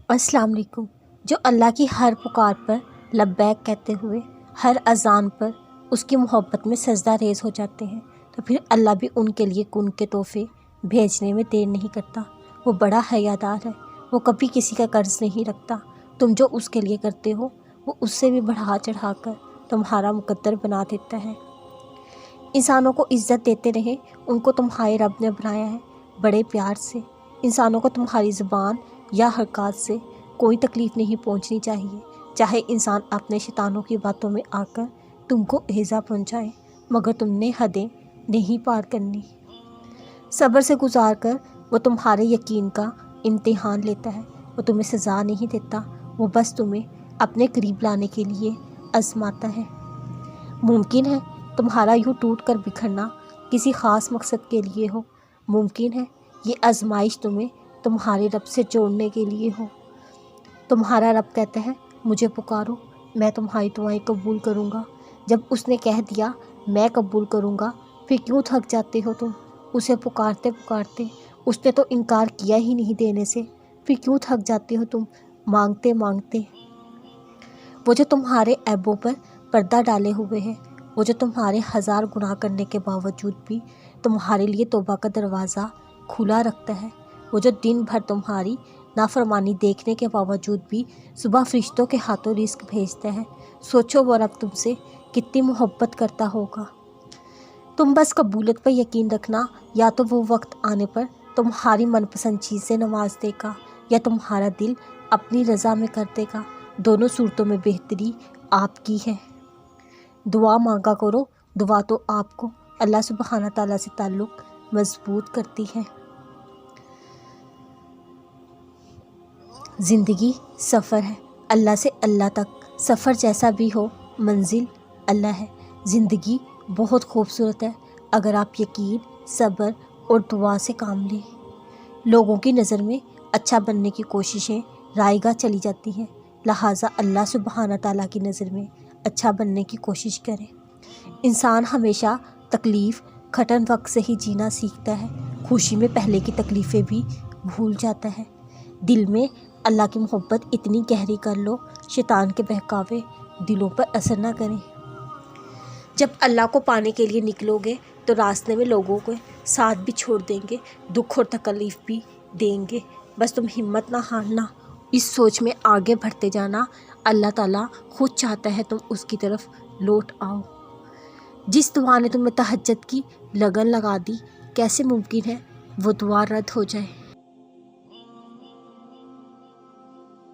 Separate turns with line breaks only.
अस्सलाम वालेकुम। जो अल्लाह की हर पुकार पर लब्बैक कहते हुए हर अज़ान पर उसकी मोहब्बत में सजदा रेज़ हो जाते हैं, तो फिर अल्लाह भी उनके लिए कुन के तोहफ़े भेजने में देर नहीं करता। वो बड़ा हयादार है, वो कभी किसी का कर्ज नहीं रखता। तुम जो उसके लिए करते हो वो उससे भी बढ़ा चढ़ा कर तुम्हारा मुकद्दर बना देता है। इंसानों को इज़्ज़त देते रहे, उनको तुम्हारे रब ने बनाया है बड़े प्यार से। इंसानों को तुम्हारी ज़ुबान या हरकत से कोई तकलीफ़ नहीं पहुंचनी चाहिए, चाहे इंसान अपने शैतानों की बातों में आकर तुमको ईज़ा पहुंचाए, मगर तुमने हदें नहीं पार करनी। सब्र से गुजार कर वो तुम्हारे यकीन का इम्तिहान लेता है। वो तुम्हें सज़ा नहीं देता, वो बस तुम्हें अपने करीब लाने के लिए आजमाता है। मुमकिन है तुम्हारा यूँ टूट कर बिखरना किसी ख़ास मकसद के लिए हो। मुमकिन है ये आजमाइश तुम्हें तुम्हारे रब से जोड़ने के लिए हो। तुम्हारा रब कहता है मुझे पुकारो, मैं तुम्हारी दुआएं कबूल करूँगा। जब उसने कह दिया मैं कबूल करूँगा, फिर क्यों थक जाते हो तुम उसे पुकारते पुकारते? उसने तो इनकार किया ही नहीं देने से, फिर क्यों थक जाते हो तुम मांगते मांगते? वो जो तुम्हारे ऐबों पर पर्दा डाले हुए है, वो जो तुम्हारे हज़ार गुनाह करने के बावजूद भी तुम्हारे लिए तौबा का दरवाज़ा खुला रखता है, वो जो दिन भर तुम्हारी नाफरमानी देखने के बावजूद भी सुबह फरिश्तों के हाथों रिस्क भेजता है। सोचो वो रब तुमसे कितनी मोहब्बत करता होगा। तुम बस कबूलियत पर यकीन रखना, या तो वो वक्त आने पर तुम्हारी मनपसंद चीज़ से नवाज देगा या तुम्हारा दिल अपनी रज़ा में कर देगा। दोनों सूरतों में बेहतरी आपकी है। दुआ मांगा करो, दुआ तो आपको अल्लाह सुब्हाना ताला से ताल्लुक़ मजबूत करती है। ज़िंदगी सफ़र है, अल्लाह से अल्लाह तक। सफ़र जैसा भी हो मंजिल अल्लाह है। ज़िंदगी बहुत खूबसूरत है अगर आप यकीन, सब्र और दुआ से काम लें। लोगों की नज़र में अच्छा बनने की कोशिशें रायगा चली जाती हैं, लिहाजा अल्लाह सुब्हाना ताला की नज़र में अच्छा बनने की कोशिश करें। इंसान हमेशा तकलीफ़ खटन वक्त से ही जीना सीखता है। खुशी में पहले की तकलीफ़ें भी भूल जाता है। दिल में अल्लाह की मोहब्बत इतनी गहरी कर लो, शैतान के बहकावे दिलों पर असर ना करें। जब अल्लाह को पाने के लिए निकलोगे तो रास्ते में लोगों को साथ भी छोड़ देंगे, दुख और तकलीफ़ भी देंगे। बस तुम हिम्मत ना हारना, इस सोच में आगे बढ़ते जाना। अल्लाह ताला खुद चाहता है तुम उसकी तरफ लौट आओ। जिस दुआ ने तुम्हें तहज्जुद की लगन लगा दी, कैसे मुमकिन है वो दुआ रद्द हो जाए?